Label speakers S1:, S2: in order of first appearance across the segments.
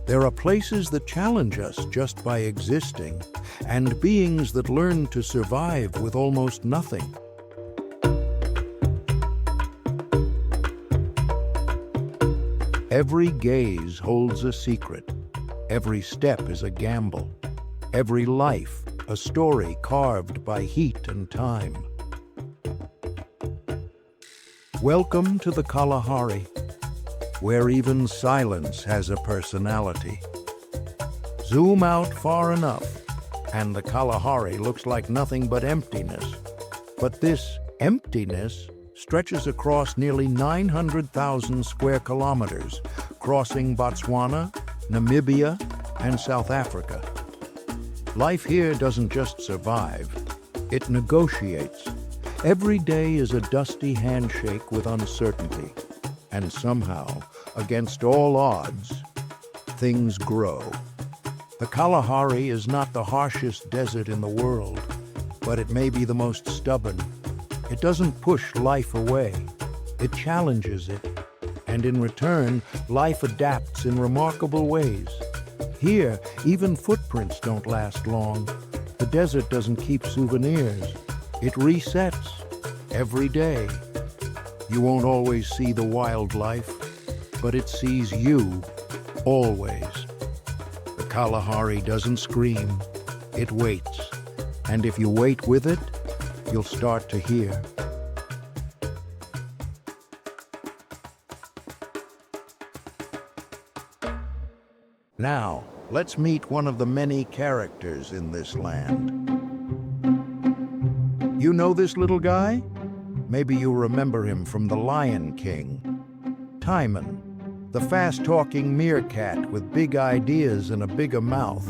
S1: There are places that challenge us just by existing, and beings that learn to survive with almost nothing. Every gaze holds a secret. Every step is a gamble. Every life, a story carved by heat and time. Welcome to the Kalahari, where even silence has a personality. Zoom out far enough, and the Kalahari looks like nothing but emptiness. But this emptiness stretches across nearly 900,000 square kilometers, crossing Botswana, Namibia, and South Africa. Life here doesn't just survive, it negotiates. Every day is a dusty handshake with uncertainty. And somehow, against all odds, things grow. The Kalahari is not the harshest desert in the world, but it may be the most stubborn. It doesn't push life away. It challenges it. And in return, life adapts in remarkable ways. Here, even footprints don't last long. The desert doesn't keep souvenirs. It resets every day. You won't always see the wildlife, but it sees you, always. The Kalahari doesn't scream, it waits. And if you wait with it, you'll start to hear. Now, let's meet one of the many characters in this land. You know this little guy? Maybe you remember him from The Lion King. Timon, the fast-talking meerkat with big ideas and a bigger mouth.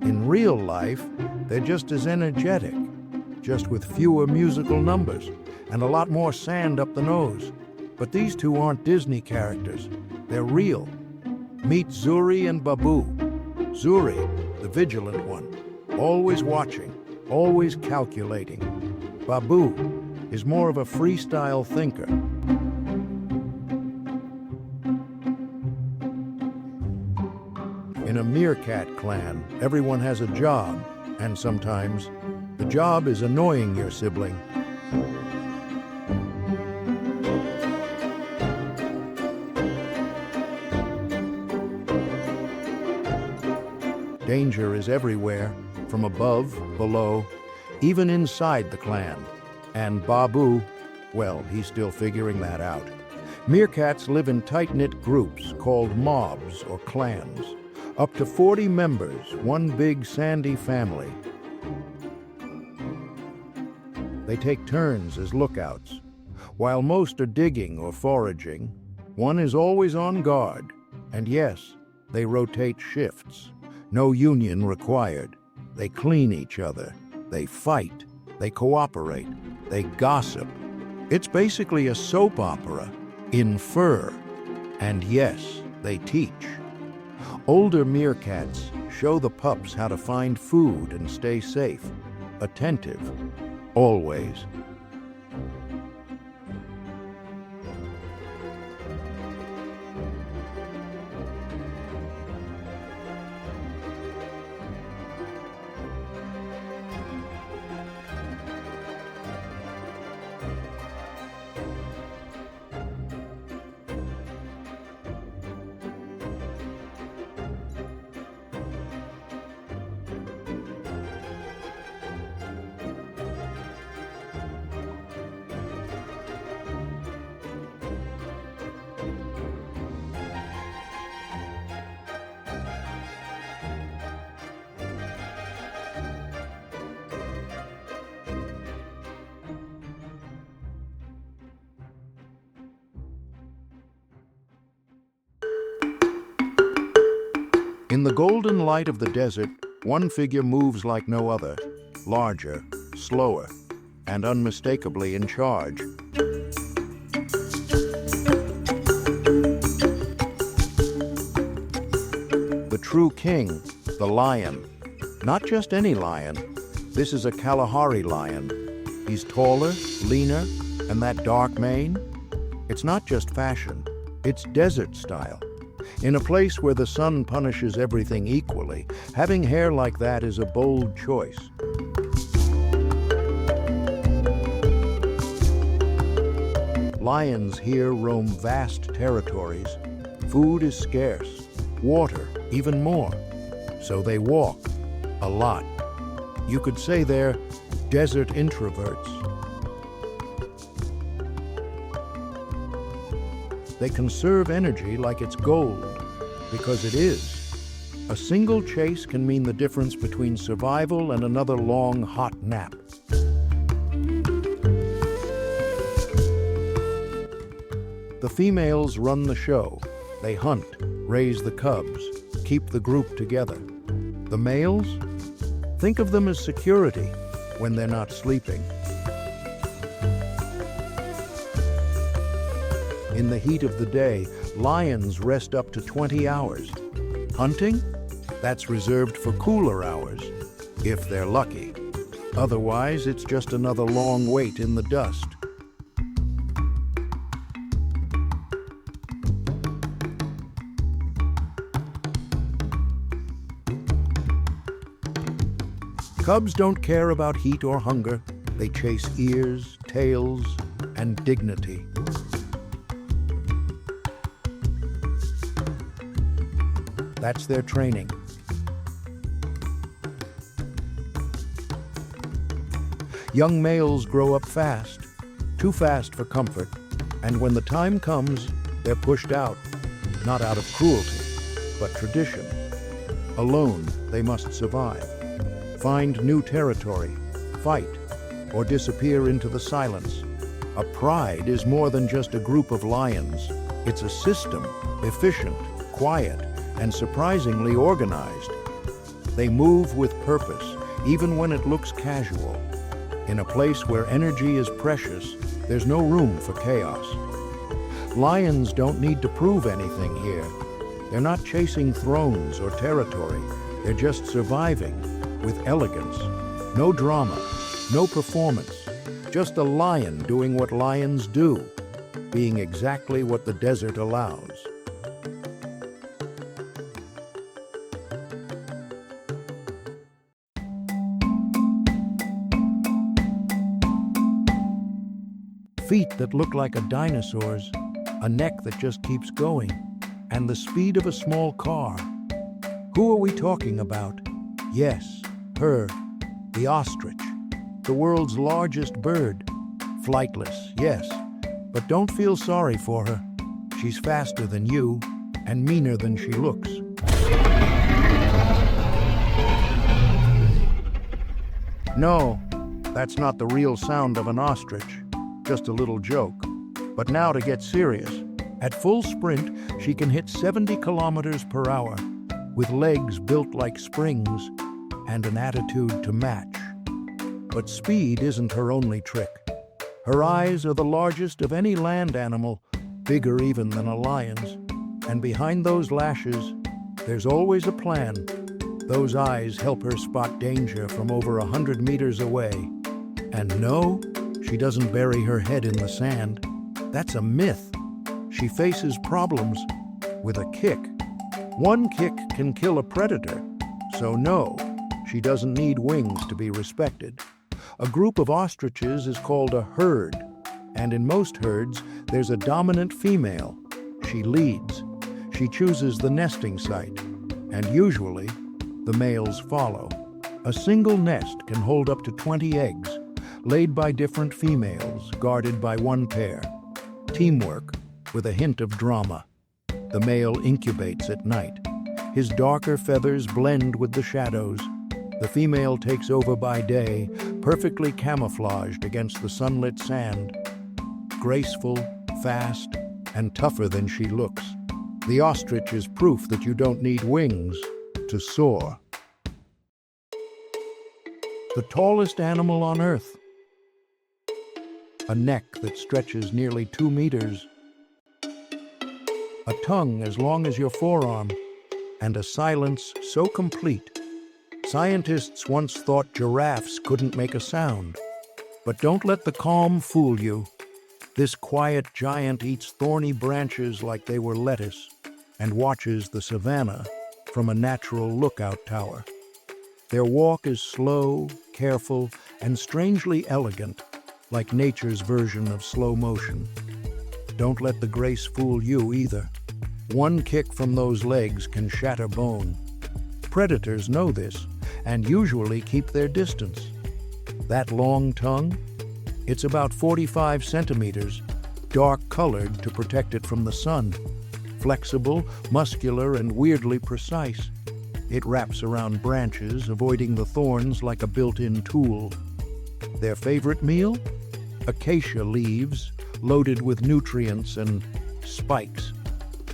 S1: In real life, they're just as energetic, just with fewer musical numbers and a lot more sand up the nose. But these two aren't Disney characters. They're real. Meet Zuri and Babu. Zuri, the vigilant one, always watching, always calculating. Babu is more of a freestyle thinker. In a meerkat clan, everyone has a job, and sometimes the job is annoying your sibling. Danger is everywhere, from above, below, even inside the clan. And Babu, well, he's still figuring that out. Meerkats live in tight-knit groups called mobs or clans. Up to 40 members, one big sandy family. They take turns as lookouts. While most are digging or foraging, one is always on guard. And yes, they rotate shifts. No union required. They clean each other. They fight. They cooperate. They gossip. It's basically a soap opera in fur. And yes, they teach. Older meerkats show the pups how to find food and stay safe. Attentive. Always. In the golden light of the desert, one figure moves like no other, larger, slower, and unmistakably in charge. The true king, the lion. Not just any lion. This is a Kalahari lion. He's taller, leaner, and that dark mane? It's not just fashion, it's desert style. In a place where the sun punishes everything equally, having hair like that is a bold choice. Lions here roam vast territories. Food is scarce, water even more, so they walk a lot. You could say they're desert introverts. They conserve energy like it's gold, because it is. A single chase can mean the difference between survival and another long, hot nap. The females run the show. They hunt, raise the cubs, keep the group together. The males? Think of them as security when they're not sleeping. In the heat of the day, lions rest up to 20 hours. Hunting? That's reserved for cooler hours, if they're lucky. Otherwise, it's just another long wait in the dust. Cubs don't care about heat or hunger. They chase ears, tails, and dignity. That's their training. Young males grow up fast, too fast for comfort, and when the time comes, they're pushed out, not out of cruelty, but tradition. Alone, they must survive, find new territory, fight, or disappear into the silence. A pride is more than just a group of lions. It's a system, efficient, quiet, and surprisingly organized. They move with purpose, even when it looks casual. In a place where energy is precious, there's no room for chaos. Lions don't need to prove anything here. They're not chasing thrones or territory. They're just surviving with elegance. No drama, no performance. Just a lion doing what lions do, being exactly what the desert allows. Feet that look like a dinosaur's, a neck that just keeps going, and the speed of a small car. Who are we talking about? Yes, her, the ostrich, the world's largest bird. Flightless, yes, but don't feel sorry for her. She's faster than you, and meaner than she looks. No, that's not the real sound of an ostrich. Just a little joke. But now to get serious. At full sprint, she can hit 70 kilometers per hour, with legs built like springs and an attitude to match. But speed isn't her only trick. Her eyes are the largest of any land animal, bigger even than a lion's. And behind those lashes, there's always a plan. Those eyes help her spot danger from over 100 meters away. And no, she doesn't bury her head in the sand. That's a myth. She faces problems with a kick. One kick can kill a predator. So no, she doesn't need wings to be respected. A group of ostriches is called a herd. And in most herds, there's a dominant female. She leads. She chooses the nesting site. And usually, the males follow. A single nest can hold up to 20 eggs, laid by different females, guarded by one pair. Teamwork, with a hint of drama. The male incubates at night. His darker feathers blend with the shadows. The female takes over by day, perfectly camouflaged against the sunlit sand. Graceful, fast, and tougher than she looks. The ostrich is proof that you don't need wings to soar. The tallest animal on Earth. A neck that stretches nearly 2 meters. A tongue as long as your forearm. And a silence so complete. Scientists once thought giraffes couldn't make a sound. But don't let the calm fool you. This quiet giant eats thorny branches like they were lettuce. and watches the savannah from a natural lookout tower. Their walk is slow, careful, and strangely elegant, like nature's version of slow motion. Don't let the grace fool you either. One kick from those legs can shatter bone. Predators know this and usually keep their distance. That long tongue? It's about 45 centimeters, dark-colored to protect it from the sun. Flexible, muscular, and weirdly precise. It wraps around branches, avoiding the thorns like a built-in tool. Their favorite meal? Acacia leaves, loaded with nutrients and spikes.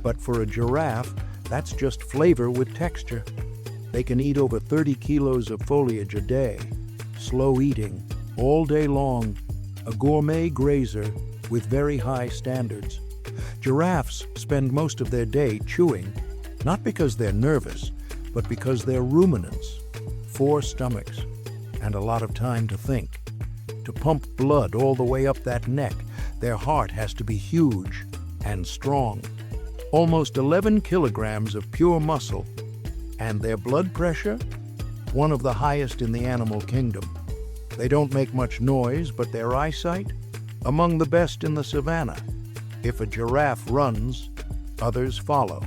S1: But for a giraffe, that's just flavor with texture. They can eat over 30 kilos of foliage a day. Slow eating, all day long. A gourmet grazer with very high standards. Giraffes spend most of their day chewing, not because they're nervous, but because they're ruminants. 4 stomachs, and a lot of time to think. To pump blood all the way up that neck, their heart has to be huge and strong. Almost 11 kilograms of pure muscle. And their blood pressure? One of the highest in the animal kingdom. They don't make much noise, but their eyesight? Among the best in the savannah. If a giraffe runs, others follow.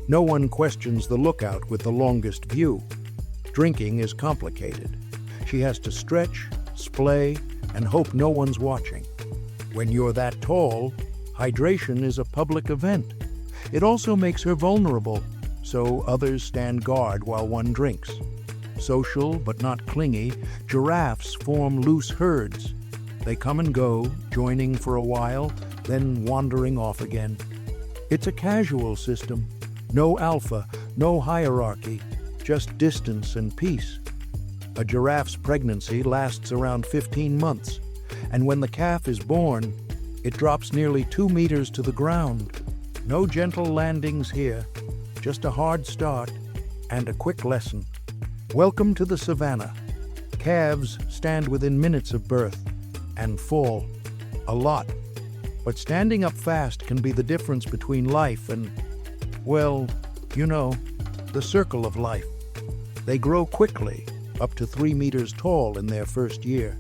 S1: No one questions the lookout with the longest view. Drinking is complicated. She has to stretch, splay, and hope no one's watching. When you're that tall, hydration is a public event. It also makes her vulnerable, so others stand guard while one drinks. Social but not clingy, giraffes form loose herds. They come and go, joining for a while, then wandering off again. It's a casual system. No alpha, no hierarchy, just distance and peace. A giraffe's pregnancy lasts around 15 months, and when the calf is born, it drops nearly 2 meters to the ground. No gentle landings here, just a hard start and a quick lesson. Welcome to the savannah. Calves stand within minutes of birth and fall a lot. But standing up fast can be the difference between life and, well, you know, the circle of life. They grow quickly, up to 3 meters tall in their first year.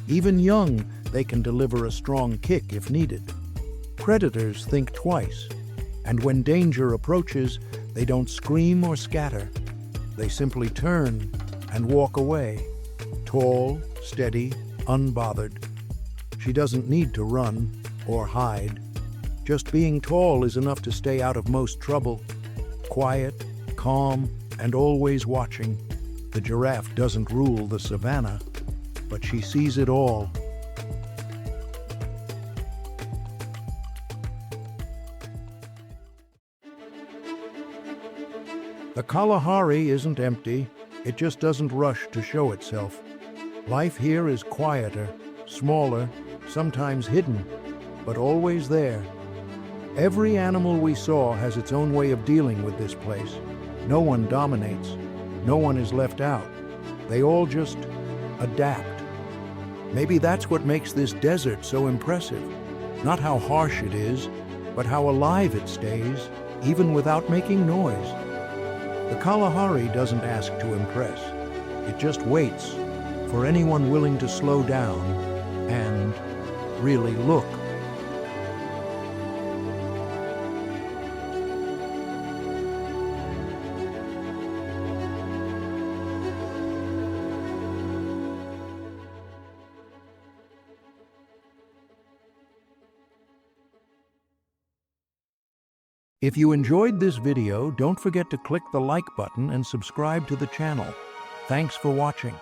S1: Even young, they can deliver a strong kick if needed. Predators think twice, and when danger approaches, they don't scream or scatter. They simply turn and walk away, tall, steady, unbothered. She doesn't need to run or hide. Just being tall is enough to stay out of most trouble. Quiet, calm, and always watching. The giraffe doesn't rule the savannah, but she sees it all. The Kalahari isn't empty, it just doesn't rush to show itself. Life here is quieter, smaller, sometimes hidden, but always there. Every animal we saw has its own way of dealing with this place. No one dominates, no one is left out. They all just adapt. Maybe that's what makes this desert so impressive. Not how harsh it is, but how alive it stays, even without making noise. The Kalahari doesn't ask to impress. It just waits for anyone willing to slow down and really look. If you enjoyed this video, don't forget to click the like button and subscribe to the channel. Thanks for watching.